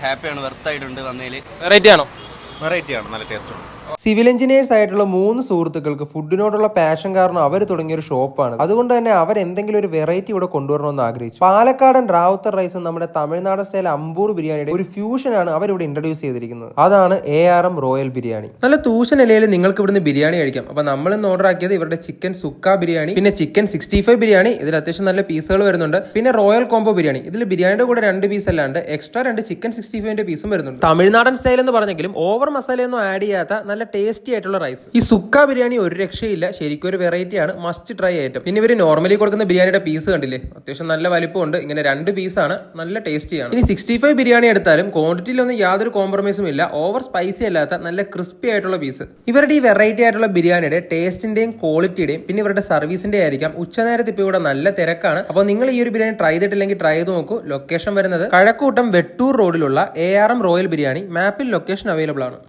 ഹാപ്പിയാണ്, വെർത്തായിട്ടുണ്ട് വന്നതിൽ. വെറൈറ്റി ആണോ? വെറൈറ്റി ആണ്, നല്ല ടേസ്റ്റ് ഉണ്ട്. സിവിൽ എഞ്ചിനീയേഴ്സ് ആയിട്ടുള്ള 3 സുഹൃത്തുക്കൾക്ക് ഫുഡിനോടുള്ള പാഷൻ കാരണം അവർ തുടങ്ങിയ ഒരു ഷോപ്പാണ്. അതുകൊണ്ട് തന്നെ അവർ എന്തെങ്കിലും ഒരു വെറൈറ്റി ഇവിടെ കൊണ്ടുവരണമെന്ന് ആഗ്രഹിച്ചു. പാലക്കാടൻ റാവുത്തർ റൈസും നമ്മുടെ തമിഴ്നാടൻ സ്റ്റൈൽ അമ്പൂർ ബിരിയാണിയുടെ ഒരു ഫ്യൂഷൻ ആണ് അവരിവിടെ ഇൻട്രൊഡ്യൂസ് ചെയ്തിരിക്കുന്നത്. അതാണ് ARM റോയൽ ബിരിയാണി. നല്ല തൂശൻ ഇലയിൽ നിങ്ങൾക്ക് ഇവിടുന്ന് ബിരിയാണി കഴിക്കാം. അപ്പൊ നമ്മൾ ഇന്ന് ഓർഡർ ആക്കിയത് ഇവരുടെ ചിക്കൻ സുക്ക ബിരിയാണി, പിന്നെ ചിക്കൻ 65 ബിരിയാണി. ഇതിൽ അത്യാവശ്യം നല്ല പീസുകൾ വരുന്നുണ്ട്. പിന്നെ റോയൽ കോംബോ ബിരിയാണി. ഇതിൽ ബിരിയാണിയുടെ കൂടെ 2 പീസ് അല്ലാണ്ട് എക്സ്ട്രാ 2 ചിക്കൻ 65 പീസും വരുന്നുണ്ട്. തമിഴ്നാടൻ സ്റ്റൈൽ എന്ന് പറഞ്ഞെങ്കിലും ഓവർ മസാലയൊന്നും ആഡ് ചെയ്യാത്ത നല്ല ടേസ്റ്റി ആയിട്ടുള്ള റൈസ്. ഈ സുക്ക ബിരിയാണി ഒരു രക്ഷയില്ല, ശരിക്കും ഒരു വെറൈറ്റി ആണ്, മസ്റ്റ് ട്രൈ ഐറ്റം. പിന്നെ ഇവർ നോർമലി കൊടുക്കുന്ന ബിരിയാണിയുടെ പീസ് കണ്ടില്ലേ, അത്യാവശ്യം നല്ല വലിപ്പമുണ്ട്. ഇങ്ങനെ 2 പീസാണ്, നല്ല ടേസ്റ്റിയാണ്. ഇനി 65 ബിരിയാണി എടുത്താലും ക്വാണ്ടിറ്റിയിലൊന്നും യാതൊരു കോംപ്രമൈസും ഇല്ല. ഓവർ സ്പൈസി അല്ലാത്ത നല്ല ക്രിസ്പി ആയിട്ടുള്ള പീസ്. ഇവരുടെ ഈ വെറൈറ്റി ആയിട്ടുള്ള ബിരിയാണിയുടെ ടേസ്റ്റിന്റെയും ക്വാളിറ്റിയുടെയും പിന്നെ ഇവരുടെ സർവീസിന്റെ ആയിരിക്കാം ഉച്ചനേരത്ത് ഇപ്പോൾ ഇവിടെ നല്ല തിരക്കാണ്. അപ്പോൾ നിങ്ങൾ ഈ ഒരു ബിരിയാണി ട്രൈ ചെയ്തിട്ടില്ലെങ്കിൽ ട്രൈ ചെയ്ത് നോക്കൂ. ലൊക്കേഷൻ വരുന്നത് കഴക്കൂട്ടം വെട്ടൂർ റോഡിലുള്ള ARM റോയൽ ബിരിയാണി. മാപ്പിൽ ലൊക്കേഷൻ അവൈലബിൾ ആണ്.